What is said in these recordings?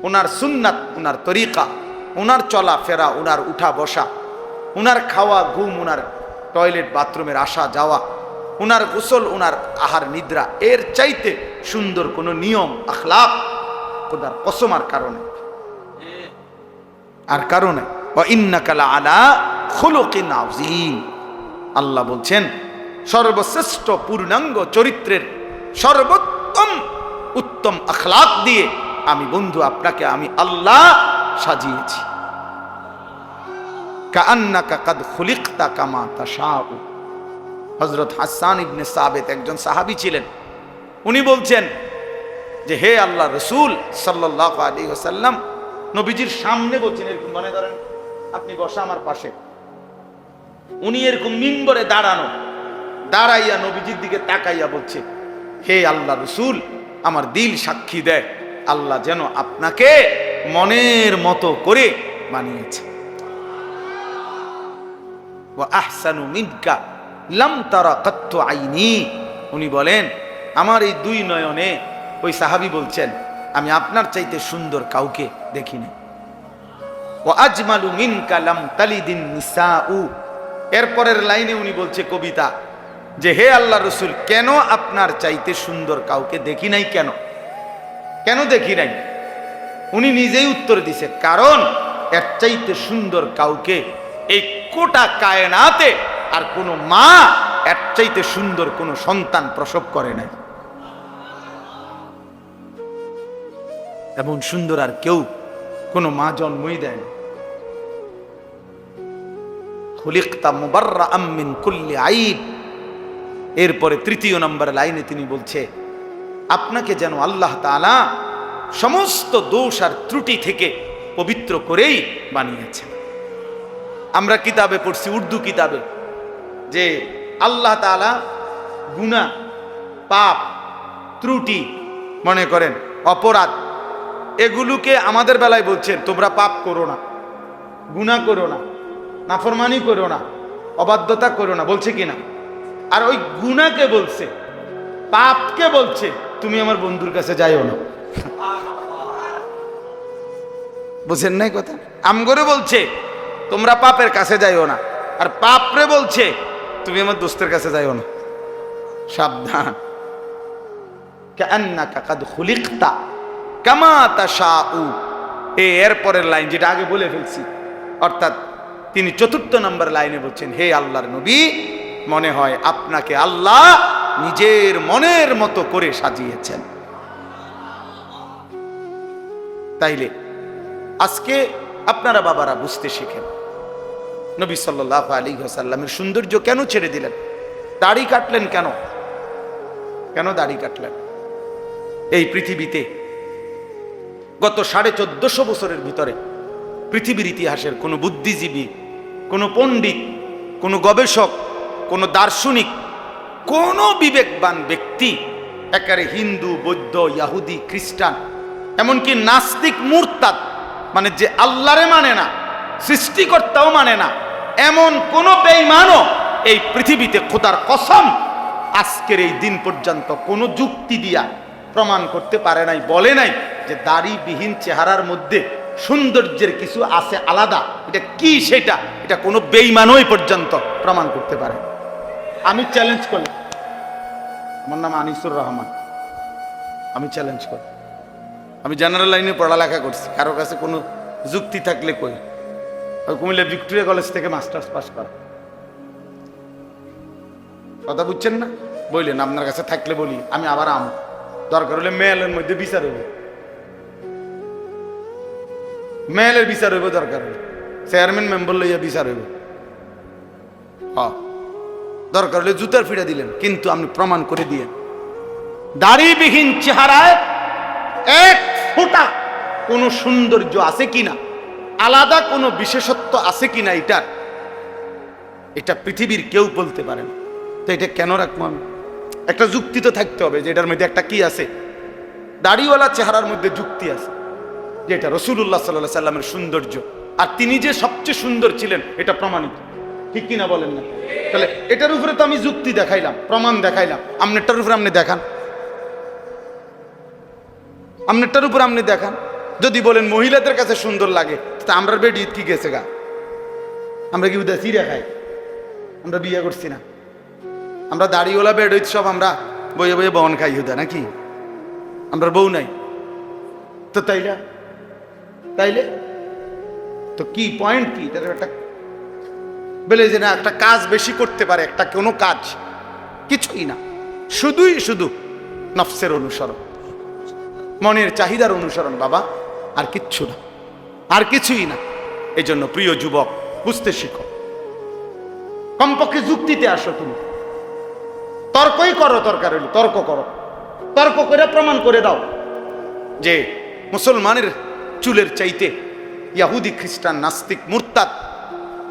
ওনার সুন্নাত, ওনার তরিকা, ওনার চলা ফেরা, ওনার উঠা বসা, ওনার খাওয়া ঘুম, ওনার টয়লেট বাথরুমের আসা যাওয়া, ওনার গোসল, ওনার আহার নিদ্রা, এর চাইতে সুন্দর কোনো নিয়ম আখলাক খোদার কসম আর কারণে ওয়া ইন্নাকা লাআলা খুলুকিন আযীম। আল্লাহ বলছেন সর্বশ্রেষ্ঠ পূর্ণাঙ্গ চরিত্রের সর্বোত্তম উত্তম আখলাক দিয়ে আমি বন্ধু আপনাকে আমি আল্লাহ সাজিয়েছি। কাআন্নাকা কাদ খুলিকতা কামা তাশাউ। হযরত হাসান ইবনে সাবিত একজন সাহাবী ছিলেন। উনি বলছেন যে হে আল্লাহ রাসূল সাল্লাল্লাহু আলাইহি ওয়াসাল্লাম, নবীজির সামনে বলছেন, এরকম মনে করেন আপনি বসা আমার পাশে, উনি এরকম মিম্বরে দাঁড়ানো, দাঁড়াইয়া নবীজির দিকে তাকাইয়া বলছে, হে আল্লাহ রাসূল, আমার দিল সাক্ষী দেয় আল্লাহ যেন আপনাকে মনের মতো করে বানিয়েছে। ওয়া আহসানু মিনকা লাম তারা কাত্তু আইনি। উনি বলেন আমার এই দুই নয়নে, ওই সাহাবী বলছেন, আমি আপনার চাইতে সুন্দর কাউকে দেখিনি। ওয়া আজমালু মিনকা লাম তালিদিন নিসাউ। এরপরের লাইনে উনি বলছে কবিতা যে হে আল্লাহ রাসূল, কেন আপনার চাইতে সুন্দর কাউকে দেখি নাই? কেন কেন দেখি নাই? উনি নিজেই উত্তর দিছে, কারণ এর চাইতে সুন্দর কাউকে এই গোটা কায়নাতে আর কোনো মা এর চাইতে সুন্দর কোনো সন্তান প্রসব করে নাই। এমন সুন্দর আর কেউ কোনো মা জন্মই দেয় না। খুলিকতা মুবাররাআম মিন কুল্লি আইব। এরপরে তৃতীয় নম্বর লাইনে তিনি বলছে, আপনাকে যেন আল্লাহ তাআলা সমস্ত দোষ আর ত্রুটি থেকে পবিত্র করেই বানিয়েছেন। আমরা কিতাবে পড়ছি, উর্দু কিতাবে, যে আল্লাহ তাআলা গুনাহ, পাপ, ত্রুটি, মনে করেন অপরাধ, এগুলোকে আমাদের বেলায় বলছেন তোমরা পাপ করো না, গুনাহ করো না, নাফরমানি করো না, অবাধ্যতা করো না, বলছে কিনা? আর ওই গুনাহকে বলছে, পাপকে বলছে তুমি আমার বন্ধুর কাছে যাইও না। বুঝেন নাই কথা? আমগরে বলছে তোমরা পাপের কাছে যাইও না, আর পাপরে বলছে তুমি আমার দোস্তের কাছে যাইও না। সাবধান। কাআন্নাকা কাদ খুলিকতা কামা তাশাউ। এরপরের লাইন যেটা আগে বলে ফেলছি, অর্থাৎ তিনি চতুর্থ নম্বর লাইনে বলছেন, হে আল্লাহর নবী, মনে হয় আপনাকে আল্লাহ নিজের মনের মতো করে সাজিয়েছেন। তাইলে আজকে আপনারা বাবারা বুঝতে শিখেন, নবী সাল্লাল্লাহু আলাইহি ওয়াসাল্লামের সৌন্দর্য কেন ছেড়ে দিলেন? দাড়ি কাটলেন কেন? কেন দাড়ি কাটলেন? এই পৃথিবীতে গত 1450 বছরের ভিতরে পৃথিবীর ইতিহাসের কোনো বুদ্ধিজীবী, কোনো পণ্ডিত, কোনো গবেষক, কোনো দার্শনিক, কোনো বিবেকবান ব্যক্তি, একেবারে হিন্দু, বৌদ্ধ, ইহুদি, খ্রিস্টান, এমনকি নাস্তিক, মুরতাদ, মানে যে আল্লাহরে মানে না, সৃষ্টিকর্তাও মানে না, এমন কোন বেঈমানও এই পৃথিবীতে খোদার কসম আজকের এই দিন পর্যন্ত কোনো যুক্তি দিয়া প্রমাণ করতে পারে নাই, বলে নাই যে দাড়িবিহীন চেহারার মধ্যে সৌন্দর্যের কিছু আছে আলাদা। এটা কি সেটা? এটা কোনো বেঈমানই পর্যন্ত প্রমাণ করতে পারে। আমি চ্যালেঞ্জ করি, আমার নাম আনিসুর রহমান, আমি চ্যালেঞ্জ করি, আমি জেনারেল লাইনে পড়ালেখা করছি, কারো কাছে কোনো যুক্তি থাকলে কই। কুমিল্লা ভিক্টোরিয়া কলেজ থেকে মাস্টার্স পাস করা, কথা বুঝছেন না? বললেন আপনার কাছে থাকলে বলি, আমি আবার দরকার হলে মেয়েলের মধ্যে বিচার হইব, মেয়েলের বিচার হইব, দরকার হলে চেয়ারম্যান মেম্বার লইয়া বিচার হইব, দরকার হলে জুতার ফিরা দিলেন, কিন্তু আপনি প্রমাণ করে দিয়ে দাড়িবিহীন চেহারায় এক ফোঁটা কোনো সৌন্দর্য আছে কিনা, আলাদা কোনো বিশেষত্ব আছে কিনা, এটা পৃথিবীর কেউ বলতে পারে না। তো এটা কেন রাখবো আমি? একটা যুক্তি তো থাকতে হবে যে এটার মধ্যে একটা কি আছে, দাড়িওয়ালা চেহারার মধ্যে যুক্তি আছে, যে এটা রাসূলুল্লাহ সাল্লাল্লাহু আলাইহি সাল্লামের সৌন্দর্য, আর তিনি যে সবচেয়ে সুন্দর ছিলেন এটা প্রমাণিত, ঠিক কিনা বলেন না? তাহলে এটার উপরে তো আমি যুক্তি দেখাইলাম, প্রমাণ দেখাইলাম, আপনারটার উপরে আপনি দেখান, আপনারটার উপরে আপনি দেখান। যদি বলেন মহিলাদের কাছে সুন্দর লাগে, তা আমরা বেডি কি গেছে গা? আমরা কি উদা চিরা খাই? আমরা বিয়ে করছি না, আমরা দাড়িওয়ালা বেড হইতে সব আমরা বইয়ে বইয়ে বন খাই হুদা নাকি? আমরা বউ নাই তো তাইলে তাইলে তো কি পয়েন্ট কি? একটা বলে যে না একটা কাজ বেশি করতে পারে, একটা কোনো কাজ কিছুই না, শুধু নফসের অনুসরণ, মনের চাহিদার অনুসরণ বাবা, আর কিচ্ছু না, আর কিছুই না। এই জন্য প্রিয় যুবক বুঝতে শিখো, কমপক্ষে যুক্তিতে আসো, তুমি তর্কই করো, দরকার হইলে তর্ক করো, তর্ক করে প্রমাণ করে দাও যে মুসলমানের চুলের চাইতে ইয়াহুদি খ্রিস্টান নাস্তিক মুরতাদ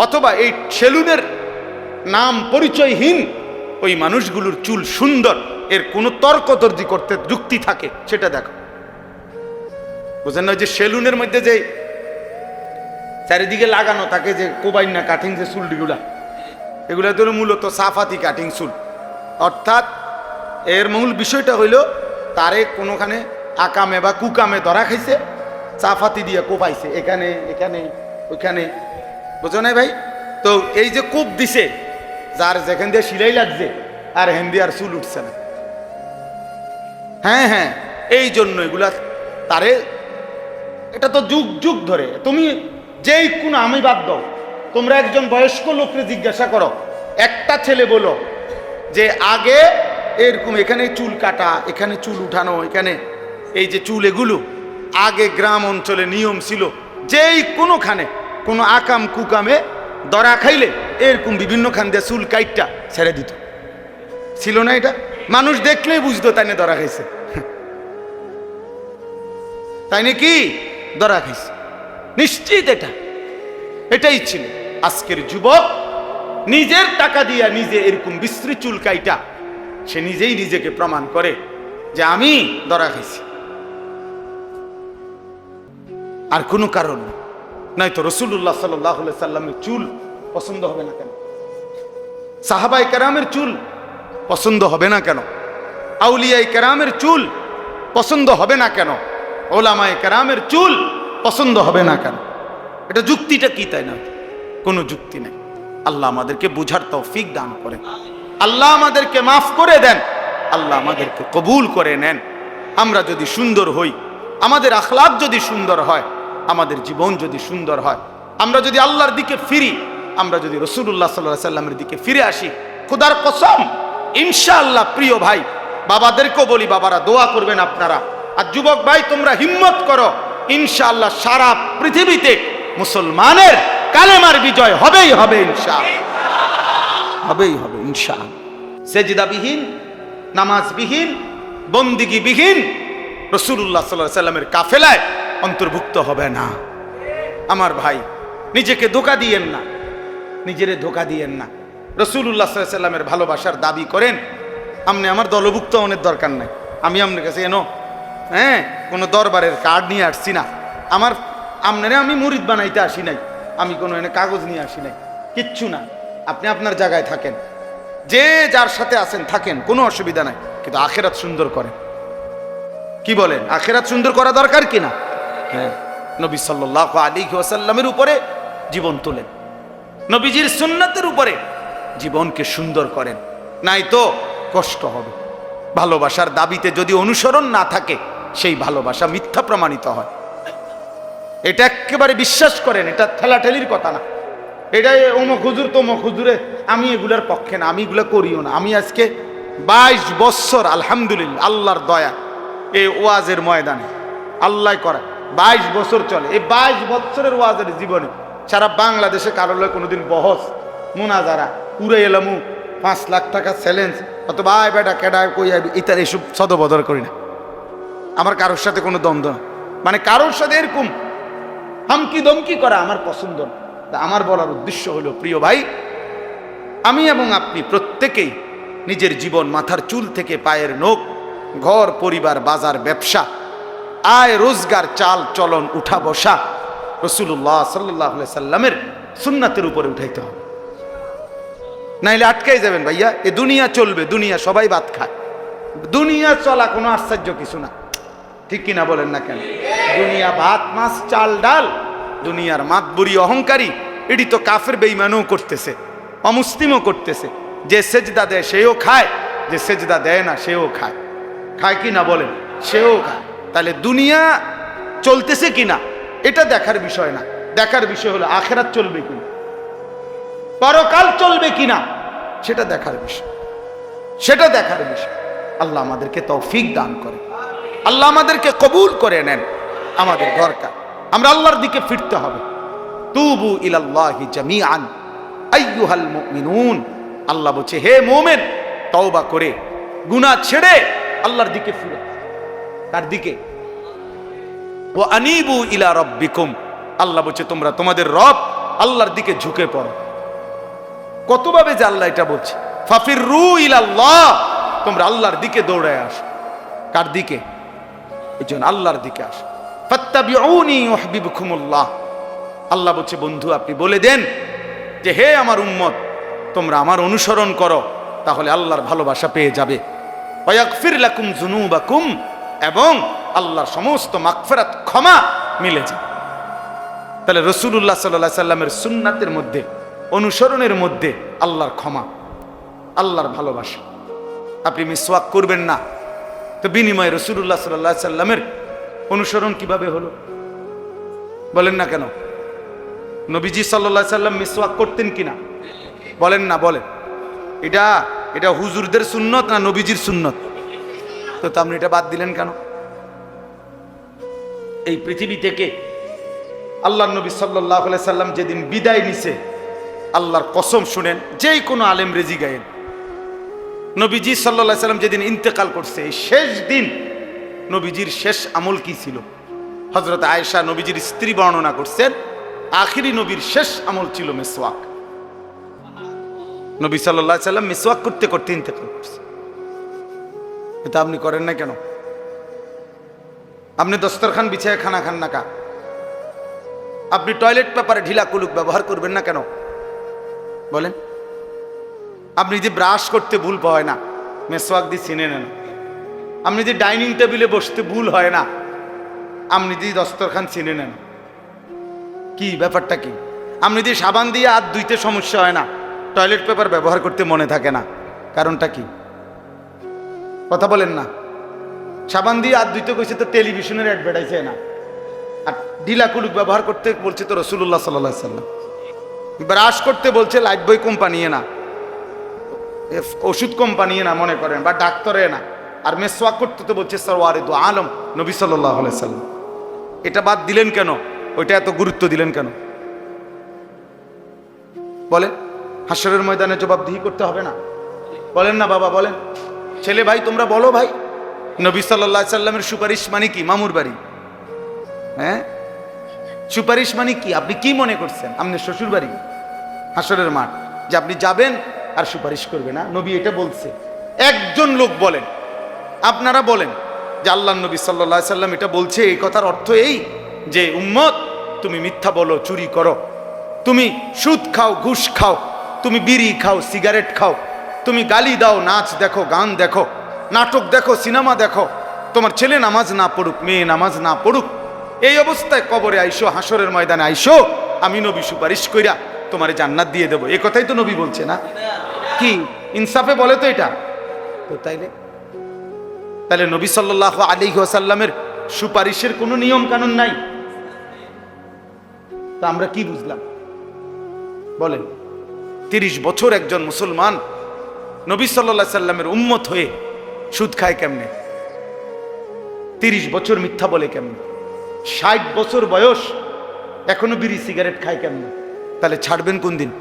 অথবা এই সেলুনের নাম পরিচয়হীন ওই মানুষগুলোর চুল সুন্দর, এর কোনো তর্কতর্জি করতে যুক্তি থাকে সেটা দেখো। বুঝেন না, যে সেলুনের মধ্যে যে চারিদিকে লাগানো থাকে যে কোবাইন না কাটিং যে চুলগুলা, এগুলা তো মূলত সাফাতি কাটিং চুল, অর্থাৎ এর মূল বিষয়টা হইল তারে কোনোখানে আকামে বা কুকামে ধরা খাইছে, চাফাতি দিয়ে কোপাইছে এখানে এখানে ওইখানে, বুঝো নাই ভাই? তো এই যে কোপ দিছে, যার যেখান দিয়ে সিলাই লাগছে আর হেন্দি আর চুল উঠছে না, হ্যাঁ হ্যাঁ, এই জন্য এগুলা তারে, এটা তো যুগ যুগ ধরে। তুমি যেই কোন, আমি বাদ দাও, তোমরা একজন বয়স্ক লোককে জিজ্ঞাসা করো, একটা ছেলে বলো যে আগে এরকম এখানে চুল কাটা, এখানে চুল উঠানো, এখানে এই যে চুল, এগুলো আগে গ্রাম অঞ্চলে নিয়ম ছিল, যেই কোনোখানে কোনো আকাম কুকামে দরা খাইলে এরকম বিভিন্ন খান দিয়ে চুল কাইটটা ছেড়ে দিত, ছিল না? এটা মানুষ দেখলেই বুঝতো তাই না দরা খাইছে, তাই নাকি দরা খাইছে, নিশ্চিত এটাই ছিল। আজকের যুবক নিজের টাকা দিয়া নিজে এরকম বিশ্রী চুল কাইটা সে নিজেই নিজেকে প্রমাণ করে যে আমি ধরা খাইছি, আর কোনো কারণ না। নয়তো রাসূলুল্লাহ সাল্লাল্লাহু আলাইহি সাল্লামের চুল পছন্দ হবে না কেন? সাহাবায়ে কেরামের চুল পছন্দ হবে না কেন? আউলিয়ায়ে কেরামের চুল পছন্দ হবে না কেন? ওলামায়ে কেরামের চুল পছন্দ হবে না কেন? এটা যুক্তিটা কি? তাই না, কোনো যুক্তি নেই। আল্লাহ আমাদেরকে বুঝার তৌফিক দান করেন, আল্লাহ আমাদেরকে মাফ করে দেন, আল্লাহ আমাদেরকে কবুল করে নেন। আমরা যদি সুন্দর হই, আমাদের আখলাক যদি সুন্দর হয়, আমাদের জীবন যদি সুন্দর হয়, আমরা যদি আল্লাহর দিকে ফিরি, আমরা যদি রাসূলুল্লাহ সাল্লাল্লাহু আলাইহি সাল্লামের দিকে ফিরে আসি, খোদার কসম ইনশাআল্লাহ, প্রিয় ভাই বাবাদেরকেও বলি, বাবারা দোয়া করবেন আপনারা, আর যুবক ভাই তোমরা হিম্মত করো, ইনশাআল্লাহ সারা পৃথিবীতে মুসলমানের কালেমার বিজয় হবেই হবে, ইনশাআল্লাহ হবেই হবে ইনশাআল্লাহ। সেজদাবিহীন, নামাজবিহীন, বন্দিগিবিহীন রাসূলুল্লাহ সাল্লাল্লাহু আলাইহি সাল্লামের কাফেলায় অন্তর্ভুক্ত হবে না। আমার ভাই নিজেকে ধোঁকা দিয়েন না, নিজেরে ধোঁকা দিয়েন না। রাসূলুল্লাহ সাল্লাল্লাহু আলাইহি সাল্লামের ভালোবাসার দাবি করেন, আপনি আমার দলভুক্ত হওয়ার দরকার নাই, আমি আপনার কাছে এনো হ্যাঁ কোনো দরবারের কার্ড নিয়ে আসছি না, আমার আপনারে আমি মুরিদ বানাইতে আসি নাই, আমি কোনো এনে কাগজ নিয়ে আসি নাই, কিচ্ছু না। আপনি আপনার জায়গায় থাকেন, যে যার সাথে আছেন থাকেন, কোনো অসুবিধা নাই, কিন্তু আখিরাত সুন্দর করেন। কি বলেন? আখিরাত সুন্দর করা দরকার কিনা? হ্যাঁ, নবী সাল্লাল্লাহু আলাইহি ওয়াসাল্লামের উপরে জীবন তোলেন, নবীজির সুন্নাতের উপরে জীবনকে সুন্দর করেন, নাই তো কষ্ট হবে। ভালোবাসার দাবিতে যদি অনুসরণ না থাকে, সেই ভালোবাসা মিথ্যা প্রমাণিত হয়। এটা একেবারে বিশ্বাস করেন, এটা ঠেলাঠেলির কথা না, এটা অমুক হুজুর তমুক হুজুরে, আমি এগুলার পক্ষে না, আমি এগুলা করিও না। আমি আজকে 22 বছর আলহামদুলিল্লাহ আল্লাহর দয়া এই ওয়াজের ময়দানে আল্লাহ করা 22 বছর চলে। এই 22 বছরের ওয়াজের জীবনে সারা বাংলাদেশে কারো লয় কোনোদিন বহস মুনাজারা উড়ে এলামু 5 লাখ টাকা চ্যালেঞ্জ অথবা আয় বেটা কেডা কই ইত্যাদি এসব সদবদর করি না। আমার কারোর সাথে কোনো দ্বন্দ্ব না, মানে কারোর সাথে এরকম হামকি দমকি করা আমার পছন্দ না। আমার বলার উদ্দেশ্য হলো, প্রিয় ভাই, আমি এবং আপনি প্রত্যেকেই নিজের জীবন, মাথার চুল থেকে পায়ের নখ, ঘর পরিবার, বাজার, ব্যবসা, আয় রোজগার, চাল চলন, উঠা বসা রাসূলুল্লাহ সাল্লাল্লাহু আলাইহি সাল্লামের সুন্নাতের উপরে উঠাইতে হবে, নাইলে আটকাই যাবেন ভাইয়া। এ দুনিয়া চলবে, দুনিয়া সবাই ভাত খায়, দুনিয়া চলা কোনো আশ্চর্য কিছু না, ঠিক কিনা বলেন না কেন? দুনিয়া ভাত মাছ চাল ডাল, দুনিয়ার মাতবুরি অহংকারী, এটি তো কাফের বেঈমানও করতেছে, অমুসলিমও করতেছে। যে সেজদা দেয় সেও খায়, যে সেজদা দেয় না সেও খায়। খায় কি না বলেন? সেও খায়। তাহলে দুনিয়া চলতেছে কিনা এটা দেখার বিষয় না, দেখার বিষয় হলো আখেরাত চলবে কিনা, পরকাল চলবে কিনা, সেটা দেখার বিষয়, সেটা দেখার বিষয়। আল্লাহ আমাদেরকে তৌফিক দান করে, আল্লাহ আমাদেরকে কবুল করে নেন। আমাদের দরকার আমরা আল্লাহর দিকে ফিরতে হবে। তুবু ইলাল্লাহি জামিআন আইয়ুহাল মুমিনুন, আল্লাহ বলছে হে মুমিন, তওবা করে গুনাহ ছেড়ে আল্লাহর দিকে ফিরো। কার দিকে? ওয়া আনিবু ইলা রাব্বিকুম, আল্লাহ বলছে তোমরা তোমাদের রব আল্লাহর দিকে ঝুঁকে পড়ো। কতভাবে যে আল্লাহ এটা বলছে, ফাফিরু ইলাল্লাহ, তোমরা আল্লাহর দিকে দৌড়ায় আসো। কার দিকে? এইজন্য আল্লাহর দিকে আসো। ফাত্তাবিউনি ইউহিব্বুকুমুল্লাহ, আল্লাহ বলছে বন্ধু আপনি বলে দেন যে হে আমার উম্মত, তোমরা আমার অনুসরণ করো, তাহলে আল্লাহর ভালোবাসা পেয়ে যাবে। ওয়াগফির লাকুম যুনুবাকুম, এবং আল্লাহর সমস্ত মাগফিরাত ক্ষমা মিলে যায়। তাহলে রাসূলুল্লাহ সাল্লাল্লাহু আলাইহি সাল্লামের সুন্নাতের মধ্যে, অনুসরণের মধ্যে আল্লাহর ক্ষমা, আল্লাহর ভালোবাসা। আপনি মিসওয়াক করবেন না, তো বিনিময়ে রাসূলুল্লাহ সাল্লাল্লাহু আলাইহি সাল্লামের অনুসরণ কিভাবে হলো বলেন না কেন? নবীজি সাল্লাল্লাহু আলাইহি সাল্লাম মিসওয়াক করতেন কিনা বলেন না, বলেন। এটা এটা হুজুরদের সুন্নত না নবীজির সুন্নত? তো আপনি এটা বাদ দিলেন কেন? এই পৃথিবী থেকে আল্লাহর নবী সাল্লাল্লাহু আলাইহি সাল্লাম যেদিন বিদায় নিছে, আল্লাহর কসম শুনেন, যেই কোনো আলেম রেজি গায়েন, নবীজি সাল্লাল্লাহু আলাইহি সাল্লাম যেদিন ইন্তেকাল করছে, এই শেষ দিন নবীজির শেষ আমল কি ছিল? হযরত আয়েশা নবীজির স্ত্রী বর্ণনা করছেন, আখিরি নবীর শেষ আমল ছিল মিসওয়াক। নবী সাল্লাল্লাহু আলাইহি সাল্লাম মিসওয়াক করতে করতে ইন্তেকাল করছে। এটা আপনি করেন না কেন? আপনি দস্তরখান বিছায় খানা খান না কা? আপনি টয়লেট পেপারে ঢিলা কুলুক ব্যবহার করবেন না কেন বলেন? আপনি যে ব্রাশ করতে ভুল হয় না, মেসওয়াক দিয়ে চিনে নেন। আপনি যে ডাইনিং টেবিলে বসতে ভুল হয় না, আপনি যে দস্তরখান চিনে নেন। কি ব্যাপারটা কি? আপনি যে সাবান দিয়ে হাত ধুইতে সমস্যা হয় না, টয়লেট পেপার ব্যবহার করতে মনে থাকে না, কারণটা কি? কথা বলেন না। সাবান দিয়ে হাত ধুইতে কইছে তো টেলিভিশনের অ্যাডভার্টাইজে না, আর ঢিলা কুলুক ব্যবহার করতে বলছে তো রাসূলুল্লাহ সাল্লাল্লাহু আলাইহি সাল্লাম। ব্রাশ করতে বলছে লাইফবয় কোম্পানি না, ওষুধ কোম্পানি না মনে করেন, বা ডাক্তারে না। আর মেসওয়াক করতে তো বলছে সরওয়ারে দু আলম নবী সাল্লাল্লাহু আলাইহি সাল্লাম। এটা বাদ দিলেন কেন? ওইটা এত গুরুত্ব দিলেন কেন বলেন? হাসরের ময়দানে জবাবদিহি করতে হবে না? বলেন না বাবা, বলেন। ছেলে ভাই তোমরা বলো ভাই, নবী সাল্লাল্লাহু আলাইহি সাল্লামের সুপারিশ মানে কি? মামুর বাড়ি? হ্যাঁ, সুপারিশ মানে কি? আপনি কি মনে করছেন আপনার শ্বশুর বাড়ি হাসরের মাঠ যে আপনি যাবেন আর সুপারিশ করবে না? নবী এটা বলছে। একজন লোক বলেন, আপনারা বলেন যে আল্লাহর নবী সাল্লাল্লাহু আলাইহি সাল্লাম এটা বলছে, এই কথার অর্থ এই যে উম্মত তুমি মিথ্যা বলো, চুরি করো, তুমি সুদ খাও, ঘুষ খাও, তুমি বিড়ি খাও, সিগারেট খাও, তুমি গালি দাও, নাচ দেখো, গান দেখো, নাটক দেখো, সিনেমা দেখো, তোমার ছেলে নামাজ না পড়ুক, মেয়ে নামাজ না পড়ুক, এই অবস্থায় কবরে আইসো, হাসরের ময়দানে আইসো, আমি নবী সুপারিশ কইরা তোমারে জান্নাত দিয়ে দেবো। এ কথাই তো নবী বলছে না? কি ইনসাফে বলে তো এটা? তো তাইলে নবী সাল্লাল্লাহু আলাইহি ওয়াসাল্লামের সুপারিশের কোনো নিয়ম কানুন নাই। তা আমরা কি বুঝলাম বলেন? 30 বছর একজন মুসলমান নবী সাল্লাল্লাহু আলাইহি সাল্লামের উম্মত হয়ে সুদ খায় কেমনে? 30 বছর মিথ্যা বলে কেমনে? 60 বছর বয়স এখনো বিড়ি সিগারেট খায় কেমনে? তাহলে ছাড়বেন কোন দিন?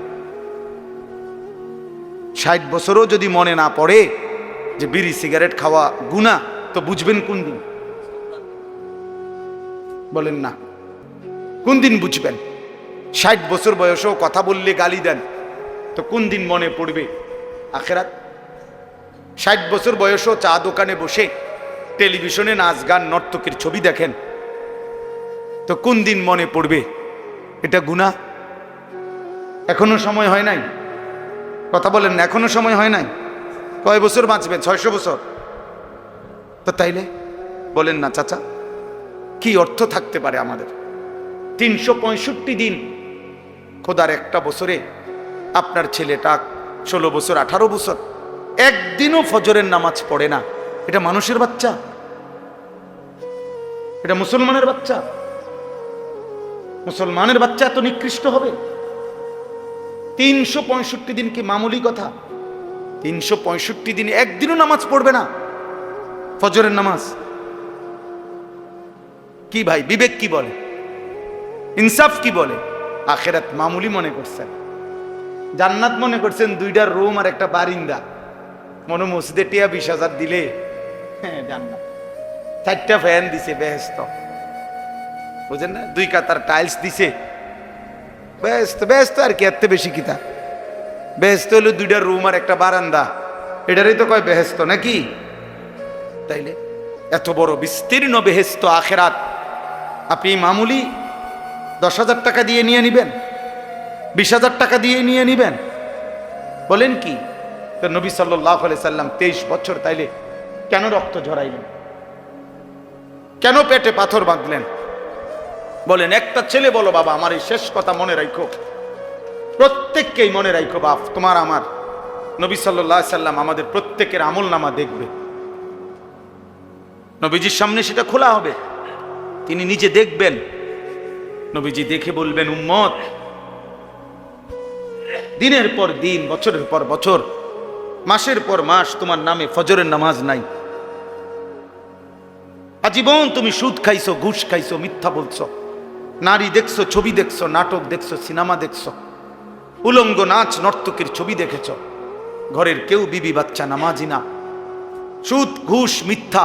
60 বছরও যদি মনে না পড়ে যে বিড়ি সিগারেট খাওয়া গুনাহ, তো বুঝবেন কোন দিন বলেন না? কোন দিন বুঝবেন? 60 বছর বয়সেও কথা বললে গালি দেন, তো কোন দিন মনে পড়বে আখেরাত? 60 বছর বয়সেও চা দোকানে বসে টেলিভিশনে নাচ গান নর্তকীর ছবি দেখেন, তো কোন দিন মনে পড়বে এটা গুনাহ? এখনো সময় হয় নাই? কথা বলেন না, এখনো সময় হয় নাই? কয় বছর বাঁচবেন? 600 বছর? তো তাইলে বলেন না চাচা, কি অর্থ থাকতে পারে আমাদের? 365 দিন, খোদার একটা বছরে আপনার ছেলেটা 16 বছর 18 বছর একদিনও ফজরের নামাজ পড়ে না। এটা মানুষের বাচ্চা? এটা মুসলমানের বাচ্চা? মুসলমানের বাচ্চা এত নিকৃষ্ট হবে? 365 দিন কি মামুলি কথা? 365 দিন একদিনও নামাজ পড়বে না, ফজরের নামাজ। কি ভাই, বিবেক কি বলে, ইনসাফ কি বলে? আখেরাত মামুলি মনে করছেন, জান্নাত মনে করছেন 2টা রুম আর একটা বারিন্দা। মনে মসজিদে টিয়া 20,000 দিলে হ্যাঁ জান্নাত। 4টা ফ্যান দিছে বেহেশত, বুঝেন না? 2 কাতার টাইলস দিছে বেহেশত। বেহেশত আর কি, এত বেশি কিতা? বেহেশত হলো 2টা রুম আর একটা বারান্দা, এটারই তো কয় বেহেশত নাকি? তাইলে এত বড় বিস্তীর্ণ বেহেশত আখেরাত আপনি মামুলি 10,000 টাকা দিয়ে নিয়ে নিবেন, 20,000 টাকা দিয়ে নিয়ে নিবেন? বলেন কি? তো নবী সাল্লাল্লাহু আলাইহি সাল্লাম 23 বছর তাইলে কেন রক্ত ঝরাইলেন? কেন পেটে পাথর বাঁধলেন? বলেন, একটা ছেলে বলো, বাবা আমার এই শেষ কথা মনে রাখো, প্রত্যেককেই মনে রাখো বাপ, তোমার আমার নবী সাল্লাল্লাহু আলাইহি সাল্লাম আমাদের প্রত্যেকের আমল নামা দেখবে, নবীজির সামনে সেটা খোলা হবে, তিনি নিজে দেখবেন। নবীজি দেখে বলবেন, উম্মত, দিনের পর দিন, বছরের পর বছর, মাসের পর মাস তোমার নামে ফজরের নামাজ নাই। আজীবন তুমি সুদ খাইছো, ঘুষ খাইছো, মিথ্যা বলছো, নারী দেখছো, ছবি দেখছো, নাটক দেখছো, সিনেমা দেখছো, উলঙ্গ নাচ নর্তকীর ছবি দেখেছ, ঘরের কেউ বিবি বাচ্চা নামাজি না, সুদ ঘুষ মিথ্যা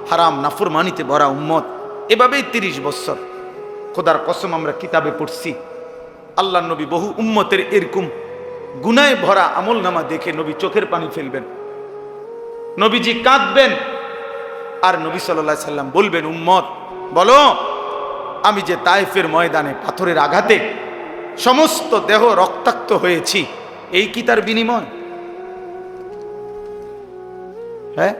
হারাম নাফরমানিতে ভরা উম্মত। এভাবেই 30 বছর। খোদার কসম, আমরা কিতাবে পড়ছি আল্লাহ নবী বহু উম্মতের এরকম গুনায় ভরা আমল নামা দেখে নবী চোখের পানি ফেলবেন, নবীজি কাঁদবেন, আর নবী সাল্লাল্লাহু আলাইহি সাল্লাম বলবেন, উম্মত বলো, আমি যে তায়েফের ময়দানে পাথরের আঘাতে সমস্ত দেহ রক্তাক্ত হয়েছি, এই কি তার বিনিময়? হ্যাঁ,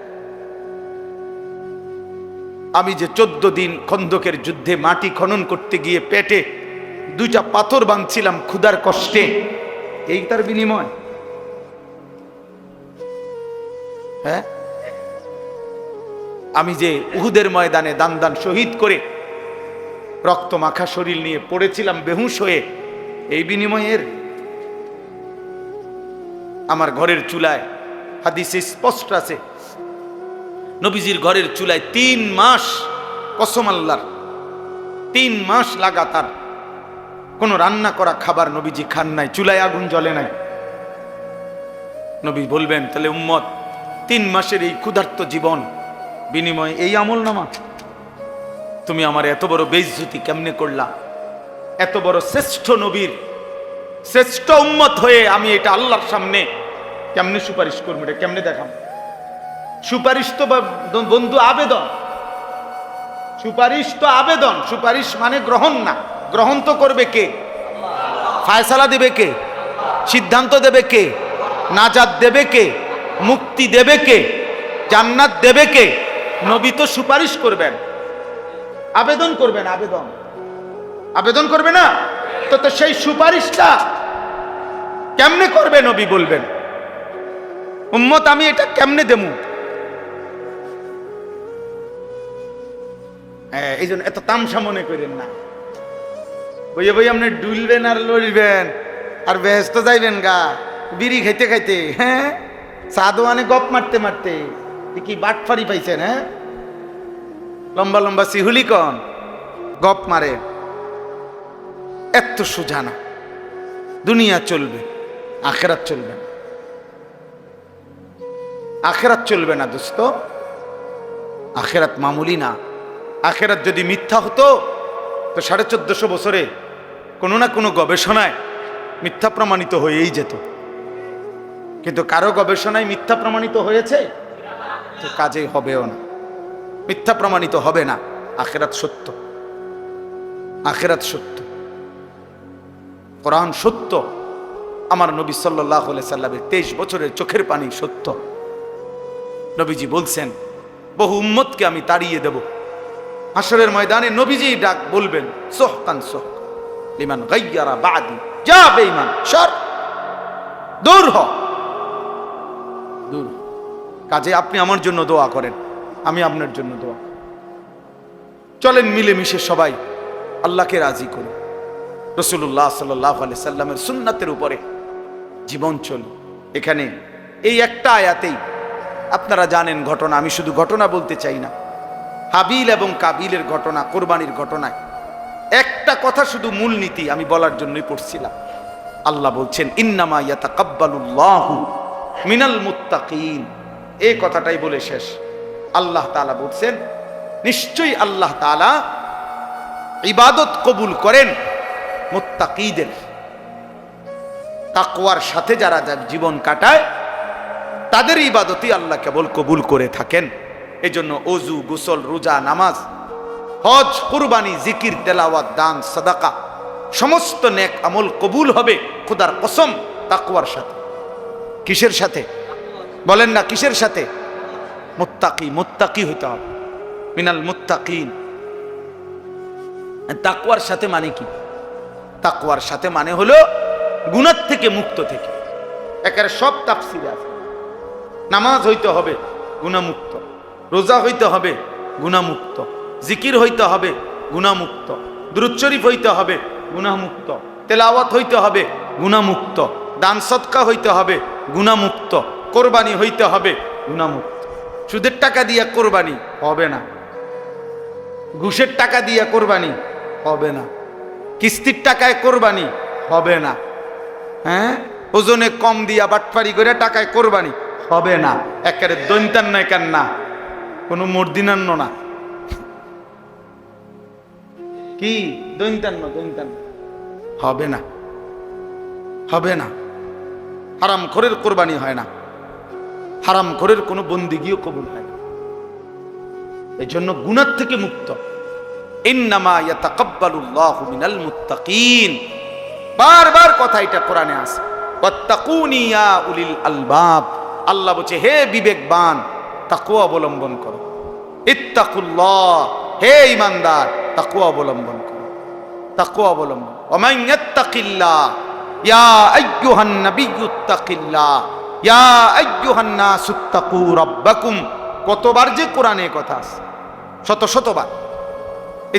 আমি যে 14 দিন খন্দকের যুদ্ধে মাটি খনন করতে গিয়ে পেটে 2টা পাথর বাঁধছিলাম ক্ষুধার কষ্টে, এই তার বিনিময়? হ্যাঁ, আমি যে উহুদের ময়দানে দান দান শহীদ করে রক্ত মাখা শরীর নিয়ে পড়েছিলাম বেহুশ হয়ে, এই বিনিময়ের? আমার ঘরের চুলায় হাদিসে স্পষ্ট আছে, নবীজির ঘরের চুলায় 3 মাস, কসম আল্লাহর, 3 মাস লাগাতার কোন রান্না করা খাবার নবীজি খান নাই, চুলায় আগুন জ্বলে নাই। নবী বলবেন, তাহলে উম্মত, 3 মাসের এই ক্ষুধার্ত জীবন বিনিময়ে এই আমল নামা? তুমি আমার এত বড় বেইজ্জতি কেমনে করলা? এত বড় শ্রেষ্ঠ নবীর শ্রেষ্ঠ উম্মত হয়ে আমি এটা আল্লাহর সামনে কেমনে সুপারিশ করবো? এটা কেমনে দেখাম? সুপারিশ তো বন্ধু আবেদন, সুপারিশ তো আবেদন, সুপারিশ মানে গ্রহণ না। গ্রহণ তো করবে কে? ফায়সালা দেবে কে? সিদ্ধান্ত দেবে কে? নাজাত দেবে কে? মুক্তি দেবে কে? জান্নাত দেবে কে? নবী তো সুপারিশ করবেন, আবেদন করবেন, আবেদন আবেদন করবে না তো? তো সেই সুপারিশটা কেমনে করবে? নবী বলবেন, উম্মত আমি এটা কেমনে দেবো? এই জন্য এত তামসা মনে করেন না। বইয়ে বই আপনি ডুলবেন আর লড়বেন আর ব্যস্ত যাইবেন গা বিড়ি খাইতে খাইতে, হ্যাঁ, সাদোয়ানে গপ মারতে মারতে। কি বাটফারি পাইছেন? হ্যাঁ, লম্বা লম্বা সিহুলি কন গপ মারে। এত সোজা না। দুনিয়া চলবে, আখেরাত চলবে না। আখেরাত চলবে না দোস্ত, আখেরাত মামুলি না। আখেরাত যদি মিথ্যা হতো তো 1450 বছরে কোনো না কোনো গবেষণায় মিথ্যা প্রমাণিত হয়েই যেত, কিন্তু কারো গবেষণায় মিথ্যা প্রমাণিত হয়েছে তো কাজেই হবেও না, মিথ্যা প্রমাণিত হবে না। আখেরাত সত্য, আখেরাত সত্য, কোরআন সত্য, আমার নবী সাল্লাল্লাহু আলাইহি সাল্লামের 23 বছরের চোখের পানি সত্য। নবীজি বলছেন, বহু উম্মতকে আমি তাড়িয়ে দেব, হাসরের ময়দানে নবীজি ডাক বলবেন, সোহকান সোহক লিমান গায়্যারা বাদি, যা বেঈমান সর, দূর হ, দূর। কাজে আপনি আমার জন্য দোয়া করেন, আমি আপনার জন্য দোয়া। চলেন মিলেমিশে সবাই আল্লাহকে রাজি করি, রাসূলুল্লাহ সাল্লাল্লাহু আলাইহি সাল্লামের সুন্নাতের উপরে জীবন চলি। এখানে এই একটা আয়াতেই আপনারা জানেন ঘটনা, আমি শুধু ঘটনা বলতে চাই না, হাবিল এবং কাবিলের ঘটনা, কোরবানির ঘটনায় একটা কথা শুধু মূলনীতি আমি বলার জন্যই পড়ছিলাম। আল্লাহ বলছেন ইন্নামা ইয়াতাকাব্বালুল্লাহু মিনাল মুত্তাকিন, এই কথাটাই বলে শেষ। আল্লাহ তাআলা বলছেন নিশ্চয়ই আল্লাহ তাআলা ইবাদত কবুল করেন মুত্তাকিদের, তাকওয়ার সাথে যারা জীবন কাটায় তাদের ইবাদতই আল্লাহ কেবল কবুল করে থাকেন। এজন্য ওযু, গোসল, রোজা, নামাজ, হজ, কুরবানি, জিকির, তেলাওয়াত, দান, সাদাকা সমস্ত নেক আমল কবুল হবে খোদার কসম তাকওয়ার সাথে। কিসের সাথে বলেন না, কিসের সাথে? মুত্তাকি, মুত্তাকি হইতে হবে, মিনাল মুত্তাকিন। তাকওয়ার সাথে মানে কি? তাকওয়ার সাথে মানে হলো গুনাহ থেকে মুক্ত থেকে। একেবারে সব তাফসীরে আছে। নামাজ হইতে হবে গুনাহমুক্ত, রোজা হইতে হবে গুনাহমুক্ত, জিকির হইতে হবে গুনাহমুক্ত, দুরূদ শরীফ হইতে হবে গুনাহমুক্ত, তেলাওয়াত হইতে হবে গুনাহমুক্ত, দান সদকা হইতে হবে গুনাহমুক্ত, কোরবানি হইতে হবে গুনাহমুক্ত। সুদের টাকা দিয়ে কোরবানি হবে না, ঘুষের টাকা দিয়ে কোরবানি হবে না, কিস্তির টাকায় কোরবানি হবে না, হ্যাঁ, ওজনে কম দিয়া বাটপারি করে টাকায় কোরবানি হবে না। একেবারে দৈন্তান্ন একার না, কোনো মর্দিনান্ন না, কি দৈন্তান্ন, দৈন্তান্ন হবে না, হবে না। হারাম খোরের কোরবানি হয় না, হারাম খোরের কোনো বন্দিগিও কবুল হয় না। এই জন্য গুনাহ থেকে মুক্ত। ইন্নামা ইয়াতাকাব্বালুল্লাহু মিনাল মুত্তাকিন, বারবার কথা এটা কোরআনে আছে। ওয়াত্তাকুনি ইয়া উলিল আলবাব, আল্লাহ বলছে হে বিবেকবান তাকওয়া অবলম্বন করো। ইত্তাকুল্লাহ, হে ঈমানদার তাকওয়া অবলম্বন করো, তাকওয়া অবলম্বন। ওমান ইয়াত্তাকিল্লাহ ইয়া আইয়ুহান নাবিয়্যুত্তাকিল্লাহ ইয়া আইয়ুহান নাসুত্তাকু রাব্বাকুম। কতবার যে কোরআনে কথা আছে, শত শতবার।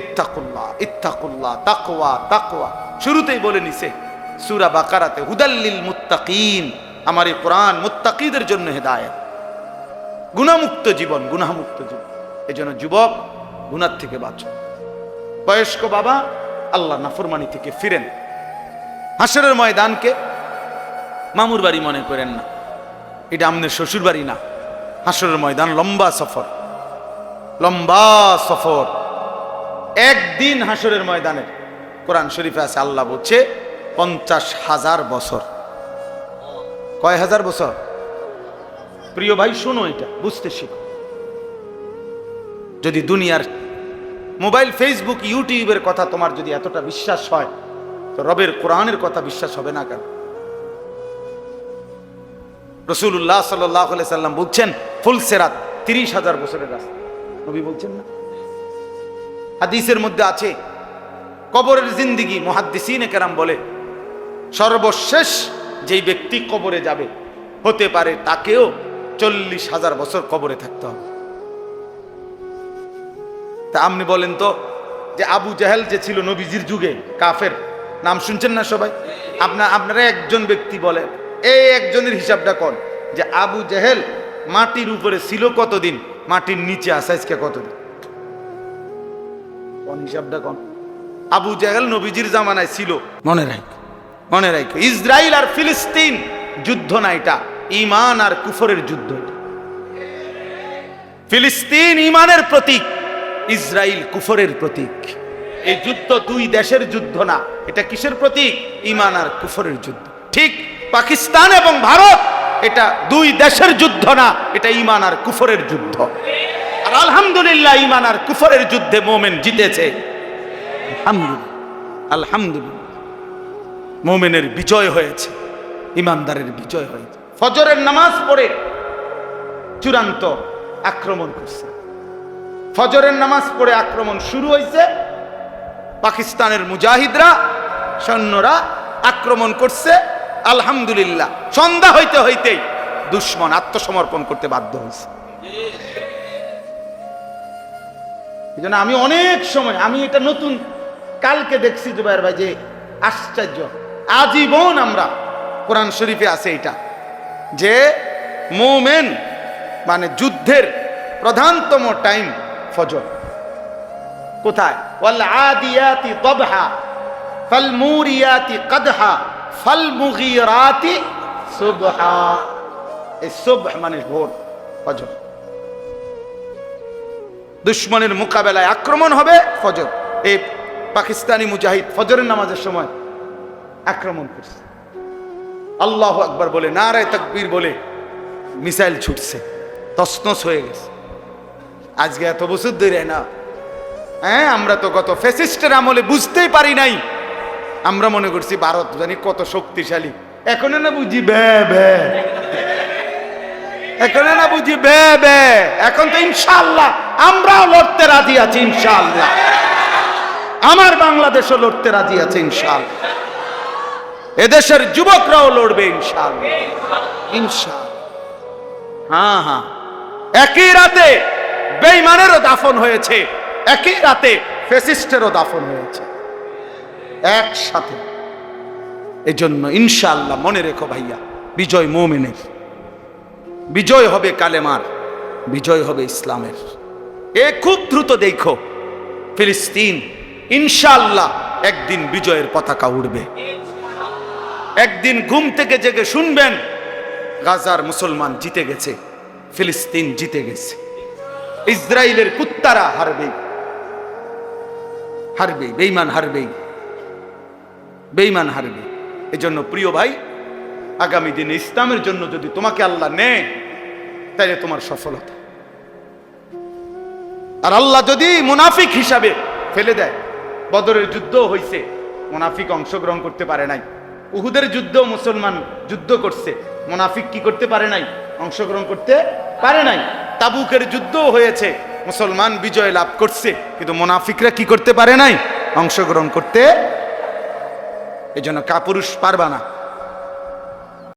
ইত্তাকুল্লাহ, ইত্তাকুল্লাহ, তাকওয়া, তাকওয়া শুরুতেই বলে নিছে সূরা বাকারাতে, হুদাল্লিল মুত্তাকিন, আমার এই কোরআন মুত্তাকিদের জন্য হেদায়েত, গুনাহমুক্ত জীবন, গুনাহমুক্ত জীবন। এজন্য যুবক গুনাহ থেকে বাঁচো, বয়স্ক বাবা আল্লাহ নাফরমানি থেকে ফিরেন। হাসরের ময়দানকে মামুর বাড়ি মনে করেন না, এটা আমাদের শ্বশুর বাড়ি না। হাসরের ময়দান লম্বা সফর, লম্বা সফর। একদিন হাসরের ময়দানের কোরআন শরীফে আছে আল্লাহ বলছে 50,000 বছর। কয় হাজার বছর? প্রিয় ভাই শোনো, এটা বুঝতে শিখো। যদি দুনিয়ার মোবাইল, ফেসবুক, ইউটিউবের কথা তোমার যদি এতটা বিশ্বাস হয়, তো রবের কোরআনের কথা বিশ্বাস হবে না কেন? রাসূলুল্লাহ সাল্লাল্লাহু আলাইহি সাল্লাম বলছেন ফুলসিরাত 30,000 বছরের রাস্তা, নবী বলছেন না? হাদিসের মধ্যে আছে কবরের জিন্দেগি, মুহাদ্দিসিনে কেরাম বলে সর্বশেষ যেই ব্যক্তি কবরে যাবে হতে পারে তাকেও 40,000 বছর কবরে থাকতে হবে। তা আপনি বলেন তো, যে আবু জাহেল যে ছিল নবীজির যুগে, কাফের, নাম শুনছেন না সবাই? আপনারা একজন ব্যক্তি বলে, এই একজনের হিসাবটা কোন, যে আবু জাহেল মাটির উপরে ছিল কতদিন, মাটির নিচে আছে আজকে কতদিন? কোন হিসাবটা কোন? আবু জাহেল নবীজির জামানায় ছিল, মনে রাখ, মনে রাখ। ইসরায়েল আর ফিলিস্তিন যুদ্ধ না, এটা ঈমান আর কুফরের যুদ্ধ। ফিলিস্তিন ঈমানের প্রতীক, ইসরায়েল কুফরের প্রতীক। এই যুদ্ধ দুই দেশের যুদ্ধ না, এটা কিসের প্রতীক? ঈমান আর কুফরের যুদ্ধ। ঠিক পাকিস্তান এবং ভারত, এটা দুই দেশের যুদ্ধ না, এটা ঈমান আর কুফরের যুদ্ধ। আর আলহামদুলিল্লাহ ঈমান আর কুফরের যুদ্ধে মুমিন জিতেছে। আলহামদুলিল্লাহ, আলহামদুলিল্লাহ, মুমিনের বিজয় হয়েছে, ঈমানদারের বিজয় হয়েছে। ফজরের নামাজ পড়ে চূড়ান্ত আক্রমণ করছে, ফজরের নামাজ পড়ে আক্রমণ শুরু হয়েছে। পাকিস্তানের মুজাহিদরা, সৈন্যরা আক্রমণ করছে। আলহামদুলিল্লাহ, সন্ধ্যা হইতে হইতেই দুশমন আত্মসমর্পণ করতে বাধ্য হয়েছে। এই জন্য আমি অনেক সময়, আমি এটা নতুন কালকে দেখছি জুবাইর ভাই, যে আশ্চর্য, আজীবন আমরা কোরআন শরীফে আছে এটা, যে মুমিন মানে যুদ্ধের প্রধানতম টাইম ফজর। কোথায়? ওয়াল আদিয়াতি দবহা ফাল মুরিয়াতি কদহা ফাল মুগীরাতি সুবহা। এই সুবহ মানে ভোর, ফজর। দুশমনের মোকাবেলায় আক্রমণ হবে ফজর। এই পাকিস্তানি মুজাহিদ ফজরের নামাজের সময় আক্রমণ করছে। আল্লাহু আকবার বলে, নারায়ে তাকবীর বলে মিসাইল ছুটছে, তছনছ হয়ে গেছে। আজকে এত বছর ধরে না, হ্যাঁ, আমরা তো গত ফ্যাসিস্টের আমলে বুঝতেই পারি নাই। আমরা মনে করছি ভারত জানি কত শক্তিশালী। এখন না বুঝি বে বে, এখন না বুঝি বে বে। এখন তো ইনশাআল্লাহ আমরাও লড়তে রাজি আছি, ইনশাআল্লাহ আমার বাংলাদেশও লড়তে রাজি আছে, ইনশাআল্লাহ এদেশের যুবকরাও লড়বে, ইনশাআল্লাহ ইনশাআল্লাহ। হ্যাঁ হ্যাঁ, একই রাতে বেঈমানেরও দাফন হয়েছে, একই রাতে ফ্যাসিস্টেরও দাফন হয়েছে, একসাথে। এজন্য ইনশাআল্লাহ মনে রেখো ভাইয়া, বিজয় মুমিনের, বিজয় হবে কালেমার, বিজয় হবে ইসলামের। এ খুব দ্রুত দেখো, ফিলিস্তিন ইনশাআল্লাহ একদিন বিজয়ের পতাকা উড়বে। একদিন ঘুম থেকে জেগে শুনবেন গাজার মুসলমান জিতে গেছে, ফিলিস্তিন জিতে গেছে, ইসরায়েলের কুত্তারা হারবে, হারবে, বেঈমান হারবে, বেঈমান হারবে। এজন্য প্রিয় ভাই, আগামী দিনে ইসলামের জন্য যদি তোমাকে আল্লাহ নেয়, তাহলে তোমার সফলতা। আর আল্লাহ যদি মুনাফিক হিসাবে ফেলে দেয়, বদরের যুদ্ধ হয়েছে, মুনাফিক অংশগ্রহণ করতে পারে নাই। উহুদের যুদ্ধ মুসলমান যুদ্ধ করছে, মুনাফিক কি করতে পারে নাই? অংশগ্রহণ করতে পারে নাই। তাবুকের যুদ্ধ হয়েছে, মুসলমান বিজয় লাভ করছে, কিন্তু মুনাফিকরা কি করতে পারে নাই? অংশগ্রহণ করতে। এই জন্য কাপুরুষ পারবা না।